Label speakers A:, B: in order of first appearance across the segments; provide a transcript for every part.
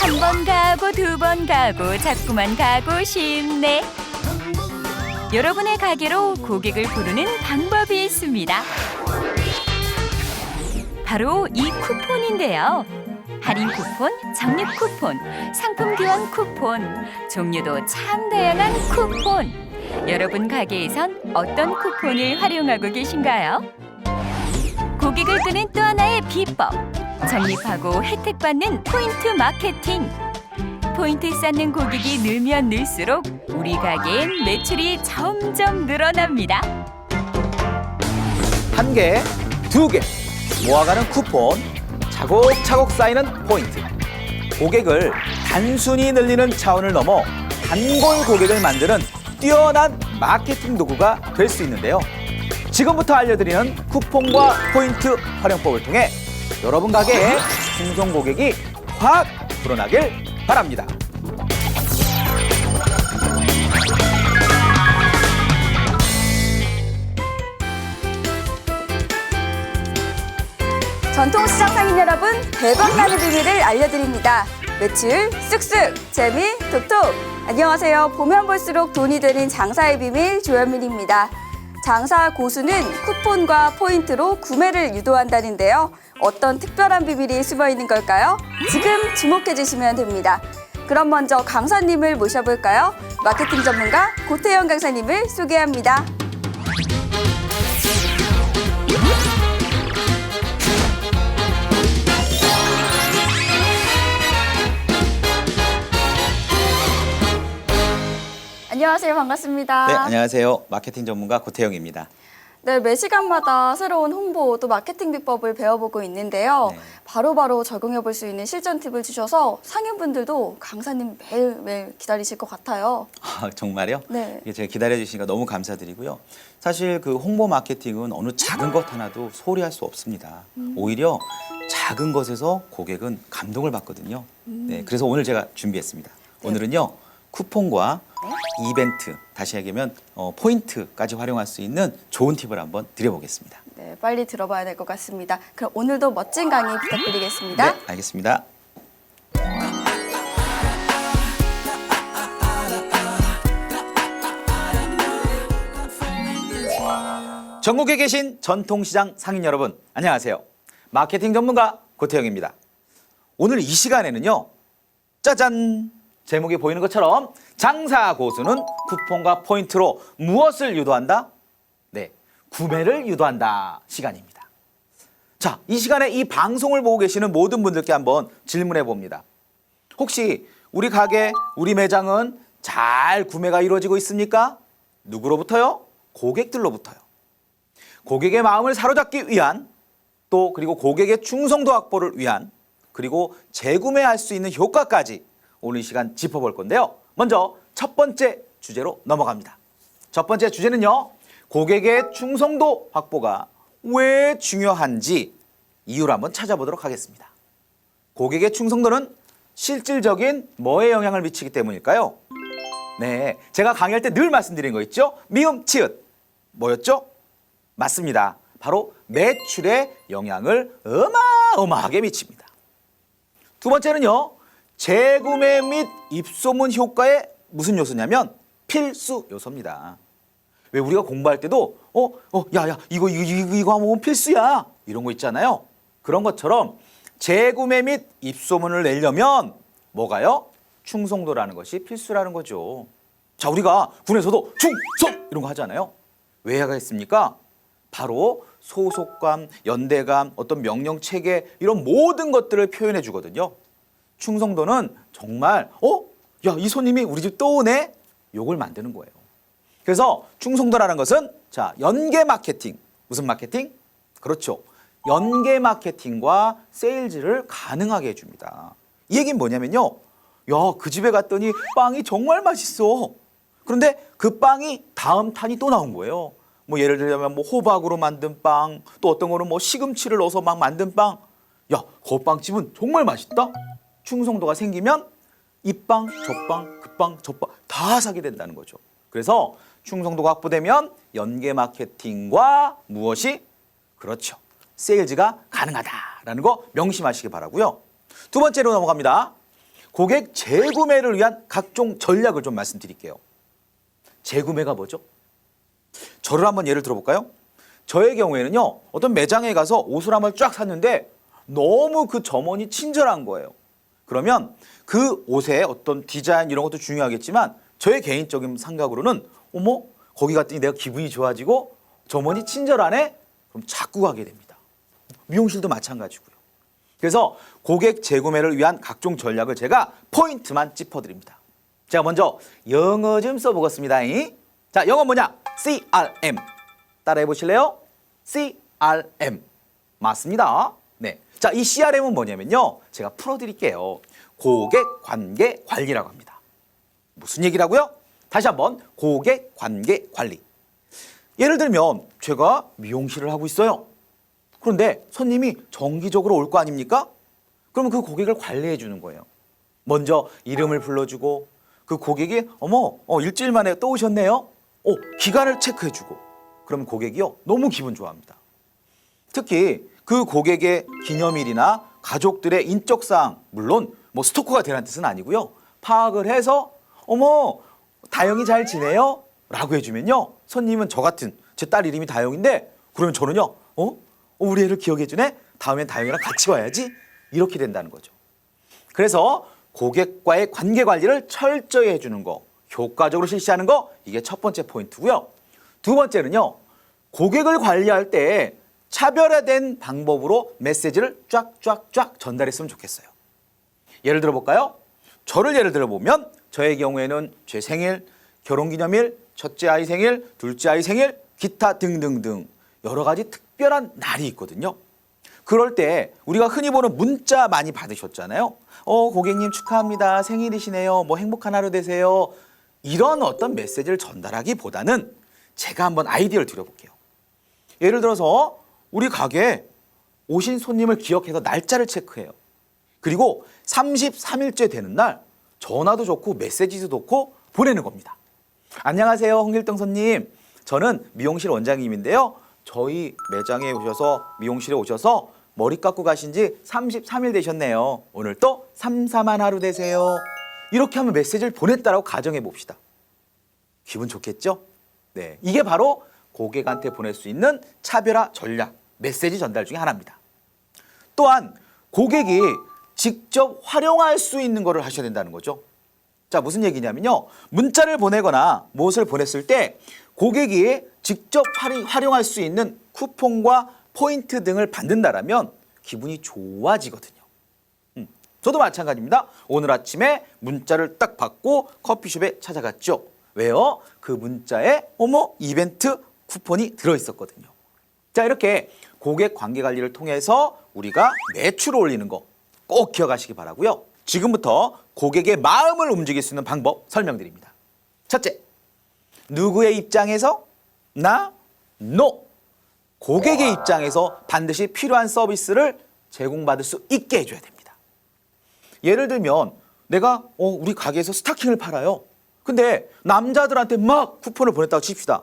A: 한 번 가고 두 번 가고 자꾸만 가고 싶네. 여러분의 가게로 고객을 부르는 방법이 있습니다. 바로 이 쿠폰인데요. 할인 쿠폰, 적립 쿠폰, 상품 교환 쿠폰, 종류도 참 다양한 쿠폰. 여러분 가게에선 어떤 쿠폰을 활용하고 계신가요? 고객을 끄는 또 하나의 비법. 적립하고 혜택 받는 포인트 마케팅. 포인트 쌓는 고객이 늘면 늘수록 우리 가게엔 매출이 점점 늘어납니다.
B: 한 개, 두 개 모아가는 쿠폰, 차곡차곡 쌓이는 포인트. 고객을 단순히 늘리는 차원을 넘어 단골 고객을 만드는 뛰어난 마케팅 도구가 될 수 있는데요. 지금부터 알려드리는 쿠폰과 포인트 활용법을 통해 여러분 가게에 충성 고객이 확 불어나길 바랍니다.
C: 전통시장 상인 여러분, 대박나는 비밀을 알려드립니다. 매출 쑥쑥, 재미 톡톡. 안녕하세요. 보면 볼수록 돈이 되는 장사의 비밀 조현민입니다. 장사 고수는 쿠폰과 포인트로 구매를 유도한다는데요. 어떤 특별한 비밀이 숨어 있는 걸까요? 지금 주목해 주시면 됩니다. 그럼 먼저 강사님을 모셔볼까요? 마케팅 전문가 고태영 강사님을 소개합니다. 안녕하세요. 반갑습니다.
B: 네, 안녕하세요. 마케팅 전문가 고태영입니다.
C: 네, 매 시간마다 새로운 홍보 또 마케팅 비법을 배워보고 있는데요.
B: 네.
C: 바로바로 적용해 볼 수 있는 실전 팁을 주셔서 상인분들도 강사님 매일매일 기다리실 것 같아요.
B: 아, 정말요?
C: 네.
B: 이게 제가 기다려주시니까 너무 감사드리고요. 사실 그 홍보 마케팅은 어느 작은 것 하나도 소홀히 할 수 없습니다. 오히려 작은 것에서 고객은 감동을 받거든요. 네, 그래서 오늘 제가 준비했습니다.
C: 네.
B: 오늘은요. 쿠폰과 이벤트, 다시 얘기하면 포인트까지 활용할 수 있는 좋은 팁을 한번 드려보겠습니다.
C: 네, 빨리 들어봐야 될 것 같습니다. 그럼 오늘도 멋진 강의 부탁드리겠습니다.
B: 네, 알겠습니다. 전국에 계신 전통시장 상인 여러분, 안녕하세요. 마케팅 전문가 고태영입니다. 오늘 이 시간에는요, 짜잔! 제목이 보이는 것처럼 장사 고수는 쿠폰과 포인트로 무엇을 유도한다? 네, 구매를 유도한다 시간입니다. 자, 이 시간에 이 방송을 보고 계시는 모든 분들께 한번 질문해 봅니다. 혹시 우리 가게, 우리 매장은 잘 구매가 이루어지고 있습니까? 누구로부터요? 고객들로부터요. 고객의 마음을 사로잡기 위한, 또 그리고 고객의 충성도 확보를 위한, 그리고 재구매할 수 있는 효과까지 오늘 이 시간 짚어볼 건데요. 먼저 첫 번째 주제로 넘어갑니다. 첫 번째 주제는요. 고객의 충성도 확보가 왜 중요한지 이유를 한번 찾아보도록 하겠습니다. 고객의 충성도는 실질적인 뭐에 영향을 미치기 때문일까요? 네, 제가 강의할 때 늘 말씀드린 거 있죠? 미음, 치읓. 뭐였죠? 맞습니다. 바로 매출에 영향을 어마어마하게 미칩니다. 두 번째는요. 재구매 및 입소문 효과의 무슨 요소냐면 필수 요소입니다. 왜 우리가 공부할 때도 야 이거 하면 필수야 이런 거 있잖아요. 그런 것처럼 재구매 및 입소문을 내려면 뭐가요? 충성도라는 것이 필수라는 거죠. 자, 우리가 군에서도 충성 이런 거 하잖아요. 왜 하겠습니까? 바로 소속감, 연대감, 어떤 명령 체계 이런 모든 것들을 표현해 주거든요. 충성도는 정말 야, 이 손님이 우리 집 또 오네? 요걸 만드는 거예요. 그래서 충성도라는 것은 자, 연계 마케팅. 무슨 마케팅? 그렇죠. 연계 마케팅과 세일즈를 가능하게 해줍니다. 이 얘기는 뭐냐면요. 야, 그 집에 갔더니 빵이 정말 맛있어. 그런데 그 빵이 다음 탄이 또 나온 거예요. 뭐 예를 들면 뭐 호박으로 만든 빵, 또 어떤 거는 뭐 시금치를 넣어서 막 만든 빵. 야, 그 빵집은 정말 맛있다. 충성도가 생기면 이 빵, 저 빵, 그 빵, 저 빵 다 사게 된다는 거죠. 그래서 충성도가 확보되면 연계 마케팅과 무엇이? 그렇죠. 세일즈가 가능하다라는 거 명심하시기 바라고요. 두 번째로 넘어갑니다. 고객 재구매를 위한 각종 전략을 좀 말씀드릴게요. 재구매가 뭐죠? 저를 한번 예를 들어볼까요? 저의 경우에는요, 어떤 매장에 가서 옷을 한번 쫙 샀는데 너무 그 점원이 친절한 거예요. 그러면 그 옷의 어떤 디자인 이런 것도 중요하겠지만 저의 개인적인 생각으로는 어머, 거기 갔더니 내가 기분이 좋아지고 점원이 친절하네? 그럼 자꾸 가게 됩니다. 미용실도 마찬가지고요. 그래서 고객 재구매를 위한 각종 전략을 제가 포인트만 짚어드립니다. 제가 먼저 영어 좀 써보겠습니다. 자, 영어 뭐냐? CRM. 따라해 보실래요? CRM. 맞습니다. 네. 자, 이 CRM은 뭐냐면요. 제가 풀어드릴게요. 고객 관계 관리라고 합니다. 무슨 얘기라고요? 다시 한번 고객 관계 관리. 예를 들면 제가 미용실을 하고 있어요. 그런데 손님이 정기적으로 올 거 아닙니까? 그러면 그 고객을 관리해 주는 거예요. 먼저 이름을 불러주고 그 고객이 어머 일주일 만에 또 오셨네요. 기간을 체크해 주고 그러면 고객이요 너무 기분 좋아합니다. 특히 그 고객의 기념일이나 가족들의 인적사항 물론 뭐 스토커가 되라는 뜻은 아니고요. 파악을 해서 어머 다영이 잘 지내요? 라고 해주면요. 손님은 저 같은 제 딸 이름이 다영인데 그러면 저는요. 우리 애를 기억해 주네? 다음엔 다영이랑 같이 와야지? 이렇게 된다는 거죠. 그래서 고객과의 관계 관리를 철저히 해주는 거, 효과적으로 실시하는 거 이게 첫 번째 포인트고요. 두 번째는요. 고객을 관리할 때 차별화된 방법으로 메시지를 쫙쫙쫙 전달했으면 좋겠어요. 예를 들어볼까요? 저를 예를 들어보면 저의 경우에는 제 생일, 결혼기념일, 첫째 아이 생일, 둘째 아이 생일, 기타 등등등 여러 가지 특별한 날이 있거든요. 그럴 때 우리가 흔히 보는 문자 많이 받으셨잖아요. 고객님 축하합니다. 생일이시네요. 뭐 행복한 하루 되세요. 이런 어떤 메시지를 전달하기보다는 제가 한번 아이디어를 드려볼게요. 예를 들어서 우리 가게에 오신 손님을 기억해서 날짜를 체크해요. 그리고 33일째 되는 날 전화도 좋고 메시지도 좋고 보내는 겁니다. 안녕하세요, 홍길동 손님. 저는 미용실 원장님인데요. 저희 매장에 오셔서 미용실에 오셔서 머리 깎고 가신 지 33일 되셨네요. 오늘 또 삼삼한 하루 되세요. 이렇게 하면 메시지를 보냈다라고 가정해 봅시다. 기분 좋겠죠? 네, 이게 바로 고객한테 보낼 수 있는 차별화 전략, 메시지 전달 중에 하나입니다. 또한 고객이 직접 활용할 수 있는 거를 하셔야 된다는 거죠. 자, 무슨 얘기냐면요. 문자를 보내거나 무엇을 보냈을 때 고객이 직접 활용할 수 있는 쿠폰과 포인트 등을 받는다라면 기분이 좋아지거든요. 저도 마찬가지입니다. 오늘 아침에 문자를 딱 받고 커피숍에 찾아갔죠. 왜요? 그 문자에 이벤트 쿠폰이 들어있었거든요. 자, 이렇게 고객 관계 관리를 통해서 우리가 매출을 올리는 거 꼭 기억하시기 바라고요. 지금부터 고객의 마음을 움직일 수 있는 방법 설명드립니다. 첫째, 누구의 입장에서? No. 고객의 입장에서 반드시 필요한 서비스를 제공받을 수 있게 해줘야 됩니다. 예를 들면 내가 우리 가게에서 스타킹을 팔아요. 근데 남자들한테 막 쿠폰을 보냈다고 칩시다.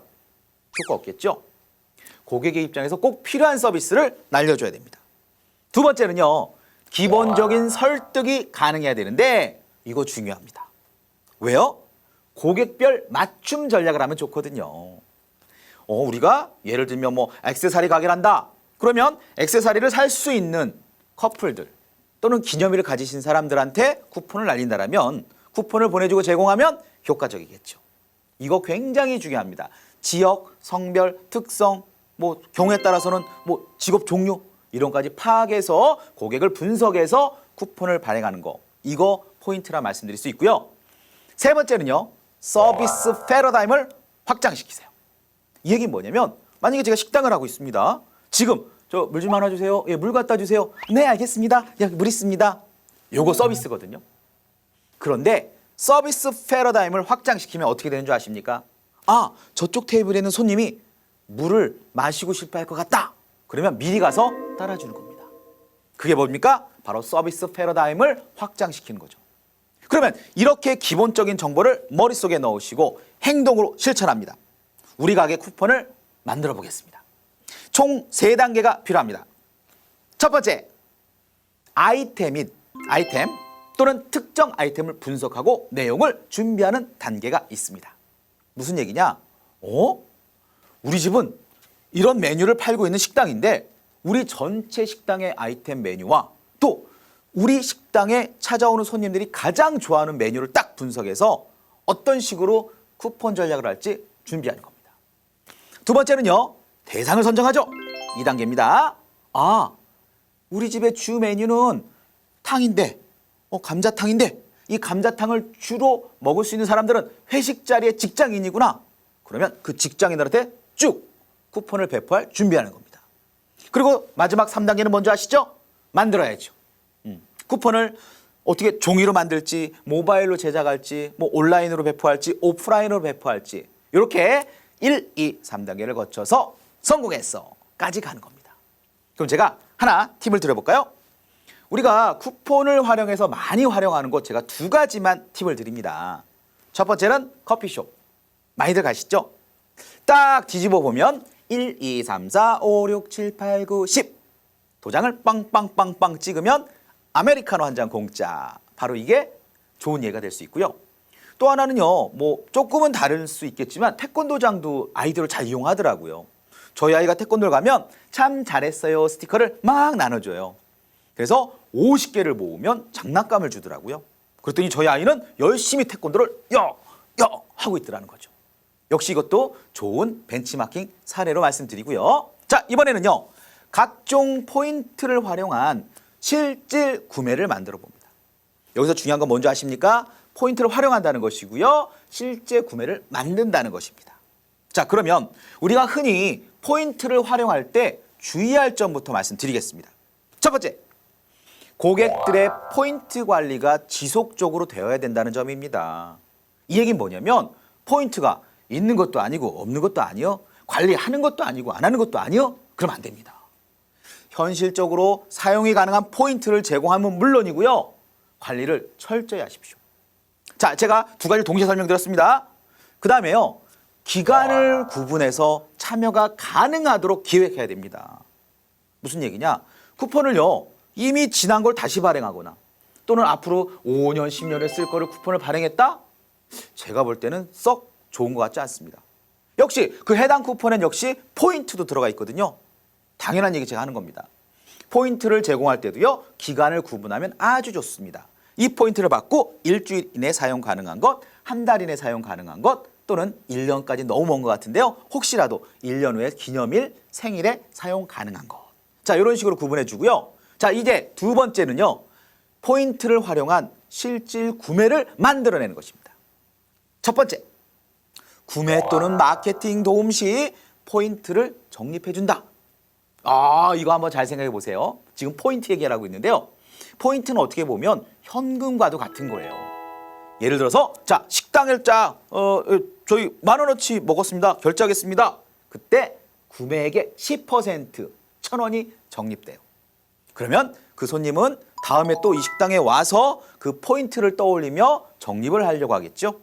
B: 효과 없겠죠? 고객의 입장에서 꼭 필요한 서비스를 날려줘야 됩니다. 두 번째는요. 기본적인 설득이 가능해야 되는데 이거 중요합니다. 왜요? 고객별 맞춤 전략을 하면 좋거든요. 우리가 예를 들면 액세서리 가게를 한다. 그러면 액세서리를 살 수 있는 커플들 또는 기념일을 가지신 사람들한테 쿠폰을 날린다라면 쿠폰을 보내주고 제공하면 효과적이겠죠. 이거 굉장히 중요합니다. 지역, 성별, 특성, 경우에 따라서는 직업 종류 이런 것까지 파악해서 고객을 분석해서 쿠폰을 발행하는 거. 이거 포인트라 말씀드릴 수 있고요. 세 번째는요. 서비스 패러다임을 확장시키세요. 이 얘기는 뭐냐면 만약에 제가 식당을 하고 있습니다. 지금 저 물 좀 하나 주세요. 예, 물 갖다 주세요. 네, 알겠습니다. 여기 물 있습니다. 요거 서비스거든요. 그런데 서비스 패러다임을 확장시키면 어떻게 되는 줄 아십니까? 저쪽 테이블에는 손님이 물을 마시고 싶어 할 것 같다. 그러면 미리 가서 따라주는 겁니다. 그게 뭡니까? 바로 서비스 패러다임을 확장시키는 거죠. 그러면 이렇게 기본적인 정보를 머릿속에 넣으시고 행동으로 실천합니다. 우리 가게 쿠폰을 만들어 보겠습니다. 총 3단계가 필요합니다. 첫 번째, 아이템 또는 특정 아이템을 분석하고 내용을 준비하는 단계가 있습니다. 무슨 얘기냐? 우리 집은 이런 메뉴를 팔고 있는 식당인데 우리 전체 식당의 아이템 메뉴와 또 우리 식당에 찾아오는 손님들이 가장 좋아하는 메뉴를 딱 분석해서 어떤 식으로 쿠폰 전략을 할지 준비하는 겁니다. 두 번째는요, 대상을 선정하죠. 2단계입니다. 우리 집의 주 메뉴는 탕인데, 감자탕인데 이 감자탕을 주로 먹을 수 있는 사람들은 회식 자리의 직장인이구나. 그러면 그 직장인들한테 쭉 쿠폰을 배포할 준비하는 겁니다. 그리고 마지막 3단계는 뭔지 아시죠? 만들어야죠. 쿠폰을 어떻게 종이로 만들지, 모바일로 제작할지, 온라인으로 배포할지, 오프라인으로 배포할지 이렇게 1, 2, 3단계를 거쳐서 성공했어까지 가는 겁니다. 그럼 제가 하나 팁을 드려볼까요? 우리가 쿠폰을 활용해서 많이 활용하는 것 제가 2가지만 팁을 드립니다. 첫 번째는 커피숍. 많이들 가시죠? 딱 뒤집어 보면 1, 2, 3, 4, 5, 6, 7, 8, 9, 10 도장을 빵빵빵빵 찍으면 아메리카노 한 잔 공짜. 바로 이게 좋은 예가 될 수 있고요. 또 하나는요, 조금은 다를 수 있겠지만 태권도장도 아이들을 잘 이용하더라고요. 저희 아이가 태권도를 가면 참 잘했어요 스티커를 막 나눠줘요. 그래서 50개를 모으면 장난감을 주더라고요. 그랬더니 저희 아이는 열심히 태권도를 하고 있더라는 거죠. 역시 이것도 좋은 벤치마킹 사례로 말씀드리고요. 자, 이번에는요, 각종 포인트를 활용한 실질 구매를 만들어 봅니다. 여기서 중요한 건 뭔지 아십니까? 포인트를 활용한다는 것이고요. 실제 구매를 만든다는 것입니다. 자, 그러면 우리가 흔히 포인트를 활용할 때 주의할 점부터 말씀드리겠습니다. 첫 번째, 고객들의 포인트 관리가 지속적으로 되어야 된다는 점입니다. 이 얘기는 뭐냐면 포인트가 있는 것도 아니고 없는 것도 아니요, 관리하는 것도 아니고 안 하는 것도 아니요, 그러면 안 됩니다. 현실적으로 사용이 가능한 포인트를 제공하면 물론이고요, 관리를 철저히 하십시오. 자, 제가 2가지를 동시에 설명드렸습니다. 그 다음에요, 기간을 구분해서 참여가 가능하도록 기획해야 됩니다. 무슨 얘기냐? 쿠폰을요, 이미 지난 걸 다시 발행하거나 또는 앞으로 5년, 10년을 쓸 거를 쿠폰을 발행했다? 제가 볼 때는 썩 좋은 것 같지 않습니다. 역시 그 해당 쿠폰엔 역시 포인트도 들어가 있거든요. 당연한 얘기 제가 하는 겁니다. 포인트를 제공할 때도요, 기간을 구분하면 아주 좋습니다. 이 포인트를 받고 일주일 이내 사용 가능한 것, 한 달 이내 사용 가능한 것, 또는 1년까지 너무 먼 것 같은데요, 혹시라도 1년 후에 기념일, 생일에 사용 가능한 것. 자, 이런 식으로 구분해 주고요. 자, 이제 2번째는요, 포인트를 활용한 실질 구매를 만들어내는 것입니다. 첫 번째, 구매 또는 마케팅 도움 시 포인트를 적립해 준다. 이거 한번 잘 생각해 보세요. 지금 포인트 얘기를 하고 있는데요, 포인트는 어떻게 보면 현금과도 같은 거예요. 예를 들어서, 자, 식당 일자 저희 10,000원어치 먹었습니다. 결제하겠습니다. 그때 구매액의 10%, 1,000원이 적립돼요. 그러면 그 손님은 다음에 또 이 식당에 와서 그 포인트를 떠올리며 적립을 하려고 하겠죠.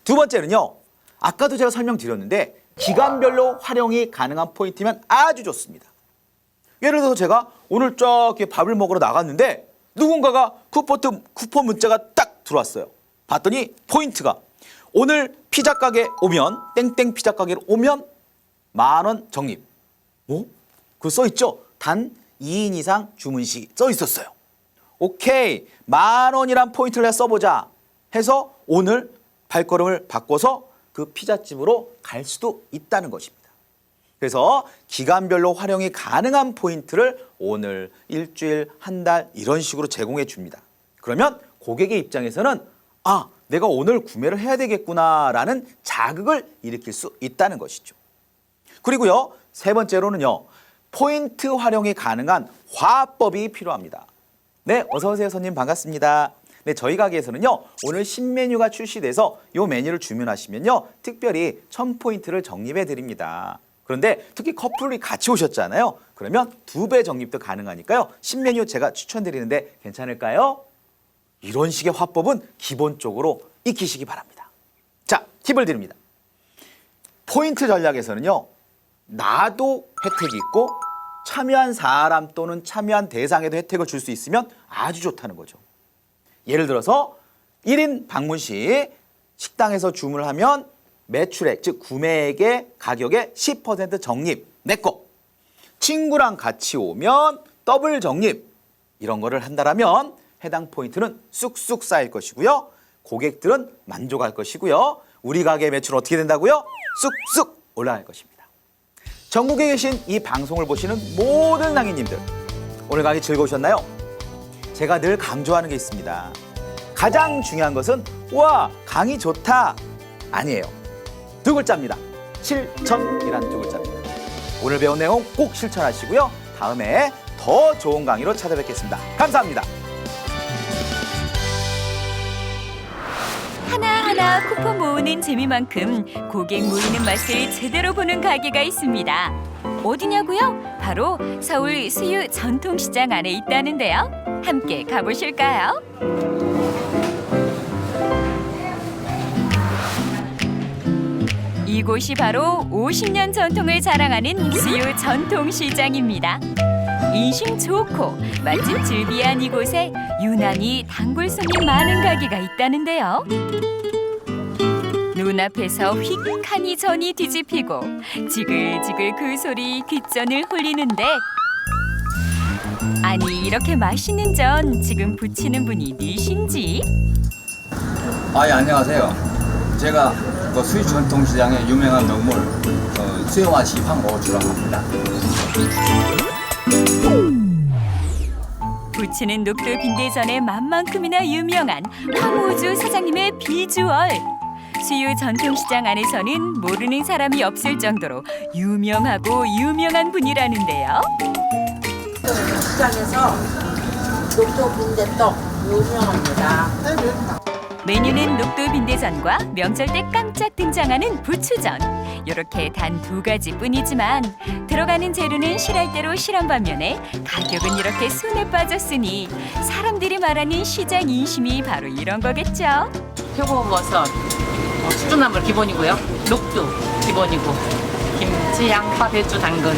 B: 2번째는요, 아까도 제가 설명드렸는데 기간별로 활용이 가능한 포인트면 아주 좋습니다. 예를 들어서 제가 오늘 쫙 밥을 먹으러 나갔는데 누군가가 쿠폰 문자가 딱 들어왔어요. 봤더니 포인트가 오늘 피자 가게 오면, 땡땡 피자 가게로 오면 10,000원 적립. 그거 써있죠? 단 2인 이상 주문 시 써 있었어요. 오케이, 10,000원이란 포인트를 내가 써보자 해서 오늘 발걸음을 바꿔서 그 피자집으로 갈 수도 있다는 것입니다. 그래서 기간별로 활용이 가능한 포인트를 오늘, 일주일, 한 달 이런 식으로 제공해 줍니다. 그러면 고객의 입장에서는 내가 오늘 구매를 해야 되겠구나라는 자극을 일으킬 수 있다는 것이죠. 그리고요, 3번째로는요, 포인트 활용이 가능한 화법이 필요합니다. 네, 어서 오세요 손님, 반갑습니다. 네, 저희 가게에서는요, 오늘 신메뉴가 출시돼서 이 메뉴를 주문하시면요, 특별히 1,000포인트를 적립해 드립니다. 그런데 특히 커플이 같이 오셨잖아요. 그러면 2배 적립도 가능하니까요, 신메뉴 제가 추천드리는데 괜찮을까요? 이런 식의 화법은 기본적으로 익히시기 바랍니다. 자, 팁을 드립니다. 포인트 전략에서는요, 나도 혜택이 있고 참여한 사람 또는 참여한 대상에도 혜택을 줄 수 있으면 아주 좋다는 거죠. 예를 들어서 1인 방문 시 식당에서 주문을 하면 매출액, 즉 구매액의 가격의 10% 적립, 내 거. 친구랑 같이 오면 더블 적립. 이런 거를 한다라면 해당 포인트는 쑥쑥 쌓일 것이고요. 고객들은 만족할 것이고요. 우리 가게 매출은 어떻게 된다고요? 쑥쑥 올라갈 것입니다. 전국에 계신 이 방송을 보시는 모든 상인님들, 오늘 강의 즐거우셨나요? 제가 늘 강조하는 게 있습니다. 가장 중요한 것은 와, 강의 좋다 아니에요. 두 글자입니다. 실천이란 두 글자입니다. 오늘 배운 내용 꼭 실천하시고요. 다음에 더 좋은 강의로 찾아뵙겠습니다. 감사합니다.
A: 하나하나 쿠폰 모으는 재미만큼 고객 모이는 맛을 제대로 보는 가게가 있습니다. 어디냐고요? 바로 서울 수유 전통시장 안에 있다는데요. 함께 가보실까요? 이곳이 바로 50년 전통을 자랑하는 수유 전통시장입니다. 인심 좋고 맛집 즐비한 이곳에 유난히 단골 손님 많은 가게가 있다는데요. 눈앞에서 휙하니 전이 뒤집히고 지글지글 그 소리 귓전을 홀리는데, 아니 이렇게 맛있는 전 지금 부치는 분이 니신지?
D: 예, 안녕하세요. 제가 그 수유 전통시장의 유명한 명물 수영화 시황오주라고 합니다.
A: 부치는 녹두 빈대전의 맛만큼이나 유명한 황호주 사장님의 비주얼. 수유 전통시장 안에서는 모르는 사람이 없을 정도로 유명하고 유명한 분이라는데요.
E: 시장에서 녹두 빈대떡 유명합니다.
A: 메뉴는 녹두 빈대전과 명절 때 깜짝 등장하는 부추전. 이렇게 단 두 가지뿐이지만 들어가는 재료는 실할 대로 실한 반면에 가격은 이렇게 손에 빠졌으니 사람들이 말하는 시장 인심이 바로 이런 거겠죠.
F: 표고버섯, 수주나물 기본이고요. 녹두 기본이고 김치, 양파, 배추, 당근.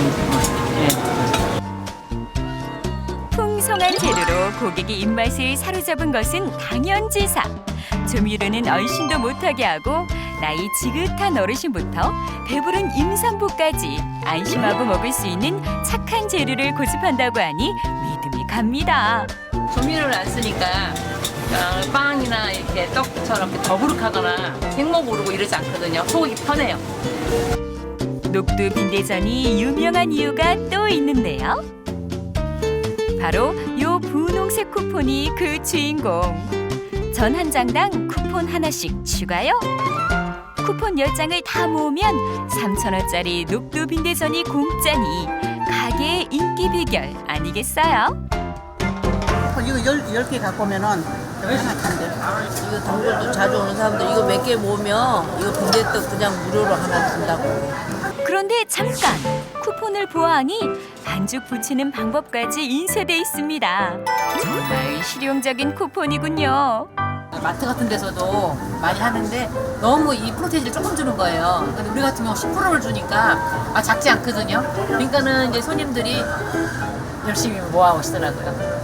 A: 풍성한 재료로 고객의 입맛을 사로잡은 것은 당연지사. 조미료는 얼씬도 못하게 하고 나이 지긋한 어르신부터 배부른 임산부까지 안심하고 먹을 수 있는 착한 재료를 고집한다고 하니 믿음이 갑니다.
F: 조미료를 안 쓰니까 빵이나 이렇게 떡처럼 이렇게 더부룩하거나 생목 오르고 이러지 않거든요. 속이 편해요.
A: 녹두 빈대전이 유명한 이유가 또 있는데요. 바로 요 분홍색 쿠폰이 그 주인공. 전 한 장당 쿠폰 하나씩 추가요. 쿠폰 10장을 다 모으면 3,000원짜리 녹두 빈대전이 공짜니 가게의 인기 비결 아니겠어요?
E: 이거 10개 갖고 오면은 생각한대. 이거 단골도 자주 오는 사람들 이거 몇 개 모으면 이거 빈대떡 그냥 무료로 하나 준다고.
A: 그런데 잠깐! 쿠폰을 보아하니 반죽 붙이는 방법까지 인쇄돼 있습니다. 정말 실용적인 쿠폰이군요.
F: 마트 같은 데서도 많이 하는데 너무 이 프로테인을 조금 주는 거예요. 근데 우리 같은 경우 10%를 주니까 작지 않거든요. 그러니까는 이제 손님들이 열심히 모아 오시더라고요.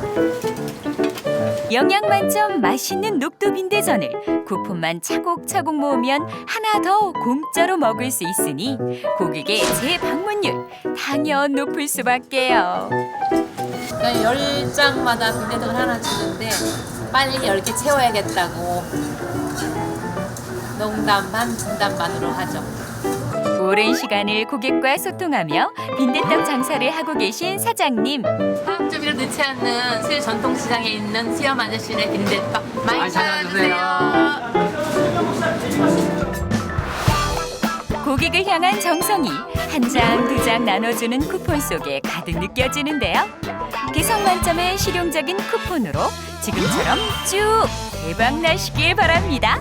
A: 영양 만점 맛있는 녹두 빈대전을 쿠폰만 차곡차곡 모으면 하나 더 공짜로 먹을 수 있으니 고객의 재방문율 당연 높을 수밖에요.
F: 그러니까 10장마다 빈대떡을 하나 주는데 빨리 10개 채워야겠다고 농담 반 진담 반으로 하죠.
A: 오랜 시간을 고객과 소통하며 빈대떡 장사를 하고 계신 사장님.
F: 화학주비를 넣지 않는 수유 전통시장에 있는 수염 아저씨네 빈대떡 많이 찾아주세요.
A: 고객을 향한 정성이 한 장, 두 장 나눠주는 쿠폰 속에 가득 느껴지는데요. 개성 만점의 실용적인 쿠폰으로 지금처럼 쭉 대박 나시길 바랍니다.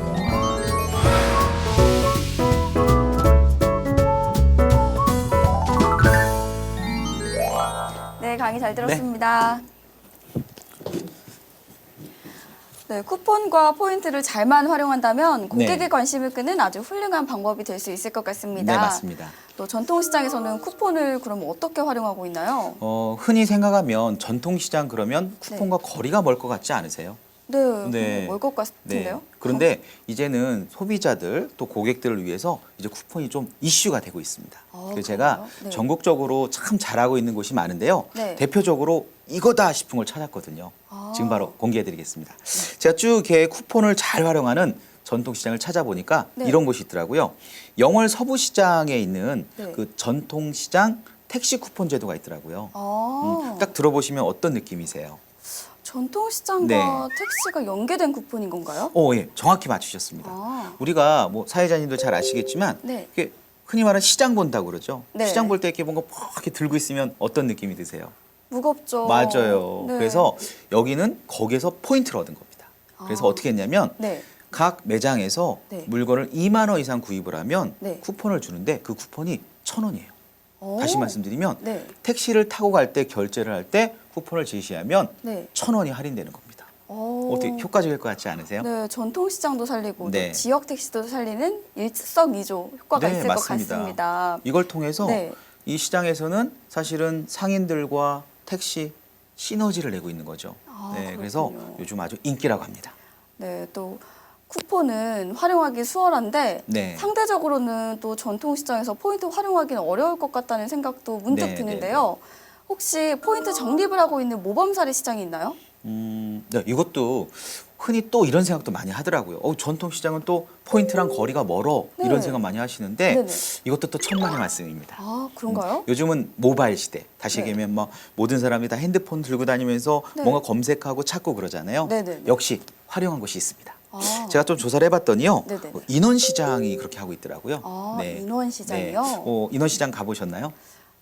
C: 네, 강의 잘 들었습니다. 네, 쿠폰과 포인트를 잘만 활용한다면 고객의
B: 네.
C: 관심을 끄는 아주 훌륭한 방법이 될 수 있을 것 같습니다.
B: 네, 맞습니다.
C: 또 전통시장에서는 쿠폰을 그럼 어떻게 활용하고 있나요?
B: 흔히 생각하면 전통시장 그러면 쿠폰과 거리가 멀 것 같지 않으세요?
C: 네. 뭘 것
B: 네.
C: 같은데요?
B: 그런데 이제는 소비자들 또 고객들을 위해서 이제 쿠폰이 좀 이슈가 되고 있습니다.
C: 아,
B: 그래서 제가
C: 그래요? 네.
B: 전국적으로 참 잘하고 있는 곳이 많은데요.
C: 네.
B: 대표적으로 이거다 싶은 걸 찾았거든요.
C: 아.
B: 지금 바로 공개해드리겠습니다. 제가 쭉 이렇게 쿠폰을 잘 활용하는 전통시장을 찾아보니까
C: 네.
B: 이런 곳이 있더라고요. 영월 서부시장에 있는
C: 네.
B: 그 전통시장 택시 쿠폰 제도가 있더라고요. 딱 들어보시면 어떤 느낌이세요?
C: 전통시장과
B: 네.
C: 택시가 연계된 쿠폰인 건가요?
B: 예, 정확히 맞추셨습니다.
C: 아.
B: 우리가 뭐 사회자님도 잘 아시겠지만
C: 네.
B: 이게 흔히 말하는 시장 본다고 그러죠.
C: 네.
B: 시장 볼 때 이렇게 뭔가 퍽 이렇게 들고 있으면 어떤 느낌이 드세요?
C: 무겁죠.
B: 맞아요.
C: 네.
B: 그래서 여기는 거기서 포인트를 얻은 겁니다. 그래서
C: 아.
B: 어떻게 했냐면
C: 네.
B: 각 매장에서
C: 네.
B: 물건을 2만 원 이상 구입을 하면
C: 네.
B: 쿠폰을 주는데 그 쿠폰이 1,000원이에요.
C: 오.
B: 다시 말씀드리면
C: 네.
B: 택시를 타고 갈 때 결제를 할 때 쿠폰을 제시하면
C: 네.
B: 1,000원이 할인되는 겁니다.
C: 오.
B: 어떻게 효과적일 것 같지 않으세요?
C: 네, 전통시장도 살리고
B: 네.
C: 또 지역 택시도 살리는 일석이조 효과가 있을 것 같습니다.
B: 이걸 통해서
C: 네.
B: 이 시장에서는 사실은 상인들과 택시 시너지를 내고 있는 거죠.
C: 아,
B: 그래서
C: 그렇군요.
B: 요즘 아주 인기라고 합니다.
C: 네, 또 쿠폰은 활용하기 수월한데
B: 네.
C: 상대적으로는 또 전통시장에서 포인트 활용하기는 어려울 것 같다는 생각도 문득
B: 네,
C: 드는데요. 혹시 포인트 적립을 하고 있는 모범사례 시장이 있나요?
B: 네, 이것도 흔히 또 이런 생각도 많이 하더라고요. 전통시장은 또 포인트랑 거리가 멀어
C: 네.
B: 이런 생각 많이 하시는데
C: 네네.
B: 이것도 또 천만의 말씀입니다.
C: 아, 그런가요?
B: 요즘은 모바일 시대. 다시
C: 네.
B: 얘기하면 뭐 모든 사람이 다 핸드폰 들고 다니면서
C: 네.
B: 뭔가 검색하고 찾고 그러잖아요.
C: 네네네.
B: 역시 활용한 곳이 있습니다.
C: 아.
B: 제가 좀 조사를 해봤더니요.
C: 네네.
B: 인원시장이 그렇게 하고 있더라고요.
C: 아, 인원시장이요?
B: 네. 인원시장 가보셨나요?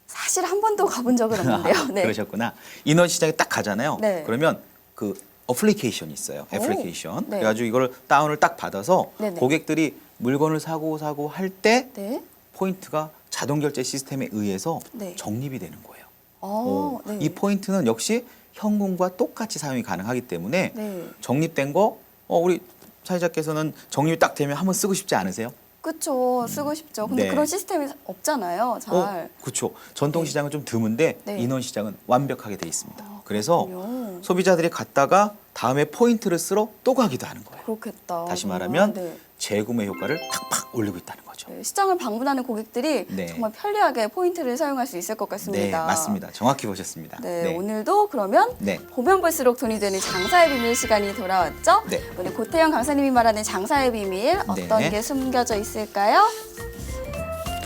C: 사실 한 번도 가본 적은 없는데요. 네.
B: 그러셨구나. 인원시장에 딱 가잖아요.
C: 네.
B: 그러면 그 어플리케이션이 있어요. 애플리케이션.
C: 네.
B: 그래가지고 이걸 다운을 딱 받아서
C: 네네.
B: 고객들이 물건을 사고 할 때
C: 네.
B: 포인트가 자동 결제 시스템에 의해서
C: 네.
B: 적립이 되는 거예요.
C: 네.
B: 이 포인트는 역시 현금과 똑같이 사용이 가능하기 때문에
C: 네.
B: 적립된 거 우리 사회자께서는 적립이 딱 되면 한번 쓰고 싶지 않으세요?
C: 그쵸. 쓰고 싶죠. 근데
B: 네.
C: 그런 시스템이 없잖아요. 잘.
B: 그렇죠. 전통시장은 좀 드문데
C: 네.
B: 인원시장은 완벽하게 돼 있습니다.
C: 아,
B: 그래서
C: 그렇군요.
B: 소비자들이 갔다가 다음에 포인트를 쓰러 또 가기도 하는 거예요.
C: 그렇겠다.
B: 다시
C: 정말.
B: 말하면
C: 네.
B: 재구매 효과를 팍팍 올리고 있다는 거죠.
C: 네, 시장을 방문하는 고객들이
B: 네.
C: 정말 편리하게 포인트를 사용할 수 있을 것
B: 네,
C: 같습니다.
B: 맞습니다. 정확히 보셨습니다.
C: 네, 오늘도 그러면
B: 네.
C: 보면 볼수록 돈이 되는 장사의 비밀 시간이 돌아왔죠?
B: 네.
C: 오늘 고태영 강사님이 말하는 장사의 비밀 어떤
B: 네.
C: 게 숨겨져 있을까요?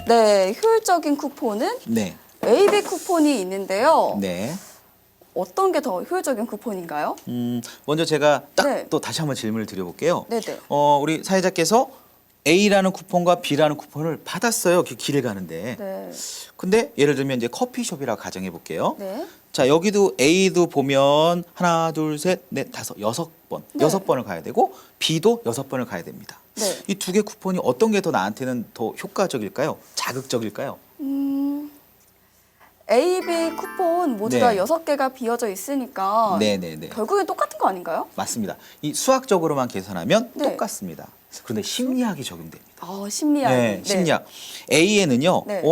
C: 네, 효율적인 쿠폰은
B: 네.
C: AB 쿠폰이 있는데요.
B: 네.
C: 어떤 게 더 효율적인 쿠폰인가요?
B: 먼저 제가 딱
C: 네.
B: 또 다시 한번 질문을 드려볼게요.
C: 네네.
B: 우리 사회자께서 A라는 쿠폰과 B라는 쿠폰을 받았어요. 길을 가는데.
C: 네.
B: 근데 예를 들면 이제 커피숍이라고 가정해 볼게요.
C: 네.
B: 자, 여기도 A도 보면 하나, 둘, 셋, 넷, 다섯, 6번.
C: 네.
B: 6번을 가야 되고 B도 6번을 가야 됩니다.
C: 네.
B: 이 두 개 쿠폰이 어떤 게 더 나한테는 더 효과적일까요? 자극적일까요?
C: A, B 쿠폰 모두
B: 네.
C: 다 6개가 비어져 있으니까
B: 네네네.
C: 결국엔 똑같은 거 아닌가요?
B: 맞습니다. 이 수학적으로만 계산하면
C: 네.
B: 똑같습니다. 그런데 심리학이 적용됩니다.
C: 심리학.
B: 네, 심리학. A에는요,
C: 네.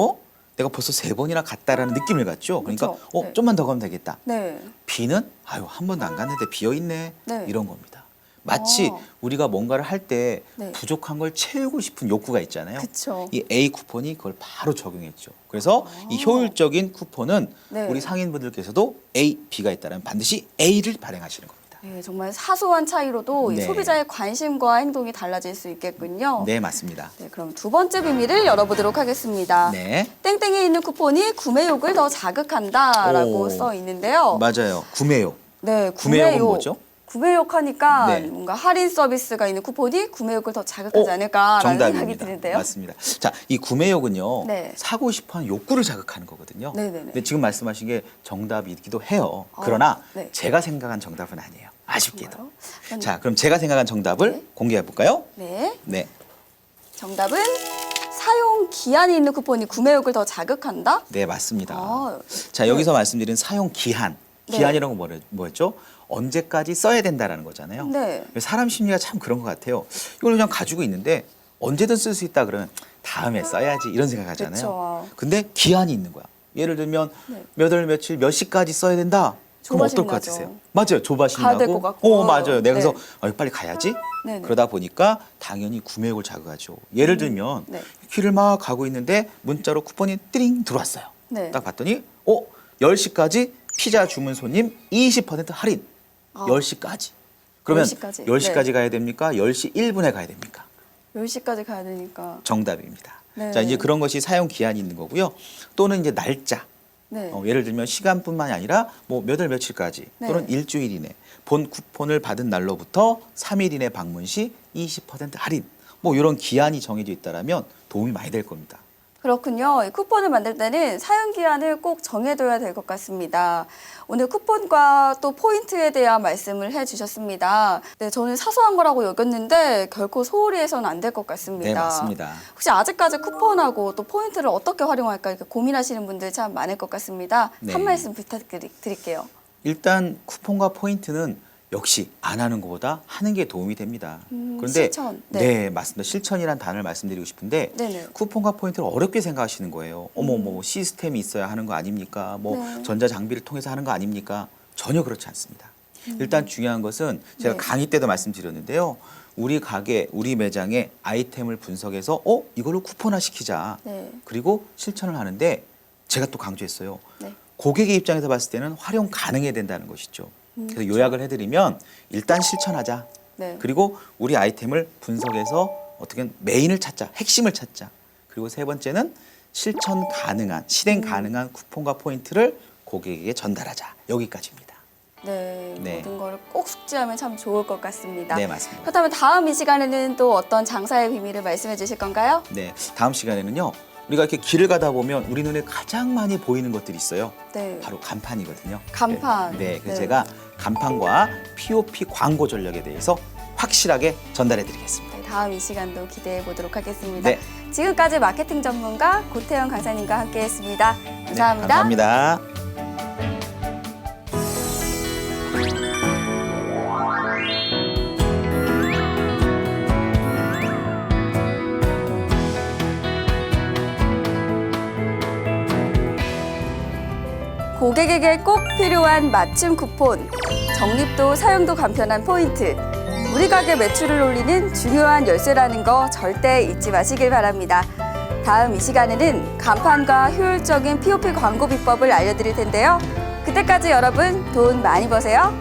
B: 내가 벌써 3번이나 갔다라는 느낌을 갖죠. 그러니까,
C: 그쵸. 네.
B: 좀만 더 가면 되겠다.
C: 네.
B: B는, 한 번도 안 갔는데 비어있네.
C: 네.
B: 이런 겁니다. 마치 우리가 뭔가를 할 때
C: 네.
B: 부족한 걸 채우고 싶은 욕구가 있잖아요.
C: 그쵸.
B: 이 A 쿠폰이 그걸 바로 적용했죠. 그래서 이 효율적인 쿠폰은
C: 네.
B: 우리 상인분들께서도 A, B가 있다면 반드시 A를 발행하시는 겁니다.
C: 네, 정말 사소한 차이로도 이
B: 네.
C: 소비자의 관심과 행동이 달라질 수 있겠군요.
B: 네, 맞습니다.
C: 네, 그럼 두 번째 비밀을 열어보도록 하겠습니다.
B: 네.
C: 땡땡에 있는 쿠폰이 구매욕을 더 자극한다라고
B: 오.
C: 써 있는데요.
B: 맞아요. 구매욕.
C: 네,
B: 구매욕은 뭐죠?
C: 구매욕 하니까
B: 네.
C: 뭔가 할인 서비스가 있는 쿠폰이 구매욕을 더 자극하지 않을까라는 생각이
B: 정답입니다.
C: 드는데요.
B: 맞습니다. 자, 이 구매욕은요.
C: 네.
B: 사고 싶어하는 욕구를 자극하는 거거든요.
C: 네네네.
B: 근데 지금 말씀하신 게 정답이기도 해요. 그러나
C: 네.
B: 제가 생각한 정답은 아니에요. 아쉽게도.
C: 정말요? 그럼-
B: 자, 그럼 제가 생각한 정답을
C: 네.
B: 공개해 볼까요?
C: 네,
B: 네.
C: 정답은 사용 기한이 있는 쿠폰이 구매욕을 더 자극한다.
B: 네, 맞습니다.
C: 아,
B: 자, 여기서 말씀드린 사용 기한.
C: 네.
B: 기한이라는 건 뭐였죠? 언제까지 써야 된다라는 거잖아요.
C: 네.
B: 사람 심리가 참 그런 것 같아요. 이걸 그냥 가지고 있는데 언제든 쓸 수 있다 그러면 다음에 써야지 이런 생각 하잖아요.
C: 그쵸.
B: 근데 기한이 있는 거야. 예를 들면
C: 네.
B: 몇 월 며칠 몇 시까지 써야 된다. 그럼
C: 조바심
B: 어떨 것
C: 나죠.
B: 같으세요? 맞아요. 조바심
C: 가야 될
B: 나고.
C: 것 같고.
B: 맞아요. 네, 그래서
C: 네.
B: 빨리 가야지.
C: 네네.
B: 그러다 보니까 당연히 구매욕을 자극하죠. 예를 들면
C: 네.
B: 길을 막 가고 있는데 문자로 쿠폰이 띠링 들어왔어요.
C: 네.
B: 딱 봤더니 10시까지 피자 주문 손님 20% 할인. 10시까지. 그러면
C: 10시까지.
B: 10시까지
C: 네.
B: 가야 됩니까? 10시 1분에 가야 됩니까?
C: 10시까지 가야 되니까.
B: 정답입니다.
C: 네.
B: 자, 이제 그런 것이 사용 기한이 있는 거고요. 또는 이제 날짜.
C: 네.
B: 예를 들면 시간뿐만이 아니라 뭐 몇 월 며칠까지
C: 네.
B: 또는 일주일 이내 본 쿠폰을 받은 날로부터 3일 이내 방문 시 20% 할인. 뭐 이런 기한이 정해져 있다라면 도움이 많이 될 겁니다.
C: 그렇군요. 이 쿠폰을 만들 때는 사용 기한을 꼭 정해둬야 될 것 같습니다. 오늘 쿠폰과 또 포인트에 대한 말씀을 해주셨습니다. 네, 저는 사소한 거라고 여겼는데 결코 소홀히 해서는 안 될 것 같습니다.
B: 네, 맞습니다.
C: 혹시 아직까지 쿠폰하고 또 포인트를 어떻게 활용할까 이렇게 고민하시는 분들 참 많을 것 같습니다.
B: 네.
C: 한 말씀 부탁드릴게요.
B: 일단 쿠폰과 포인트는 역시 안 하는 것보다 하는 게 도움이 됩니다. 그런데
C: 실천.
B: 네.
C: 네.
B: 맞습니다. 실천이란 단어를 말씀드리고 싶은데
C: 네네.
B: 쿠폰과 포인트를 어렵게 생각하시는 거예요. 뭐 시스템이 있어야 하는 거 아닙니까? 뭐
C: 네.
B: 전자 장비를 통해서 하는 거 아닙니까? 전혀 그렇지 않습니다. 일단 중요한 것은 제가
C: 네.
B: 강의 때도 말씀드렸는데요. 우리 가게, 우리 매장의 아이템을 분석해서 이걸로 쿠폰화 시키자.
C: 네.
B: 그리고 실천을 하는데 제가 또 강조했어요.
C: 네.
B: 고객의 입장에서 봤을 때는 활용 가능해야 된다는 것이죠. 그래서 요약을 해드리면 일단 실천하자.
C: 네.
B: 그리고 우리 아이템을 분석해서 어떻게 메인을 찾자, 핵심을 찾자. 그리고 세 번째는 실천 가능한, 실행 가능한 쿠폰과 포인트를 고객에게 전달하자. 여기까지입니다.
C: 네,
B: 네.
C: 모든 걸 꼭 숙지하면 참 좋을 것 같습니다.
B: 네, 맞습니다.
C: 그렇다면 다음 이 시간에는 또 어떤 장사의 비밀을 말씀해 주실 건가요?
B: 네, 다음 시간에는요. 우리가 이렇게 길을 가다 보면 우리 눈에 가장 많이 보이는 것들이 있어요.
C: 네.
B: 바로 간판이거든요.
C: 간판.
B: 네, 그래서
C: 네.
B: 제가 간판과 POP 광고 전략에 대해서 확실하게 전달해 드리겠습니다.
C: 네, 다음 이 시간도 기대해 보도록 하겠습니다.
B: 네.
C: 지금까지 마케팅 전문가 고태영 강사님과 함께했습니다. 감사합니다.
B: 네, 감사합니다.
C: 고객에게 꼭 필요한 맞춤 쿠폰, 적립도 사용도 간편한 포인트, 우리 가게 매출을 올리는 중요한 열쇠라는 거 절대 잊지 마시길 바랍니다. 다음 이 시간에는 간판과 효율적인 POP 광고 비법을 알려드릴 텐데요. 그때까지 여러분 돈 많이 버세요.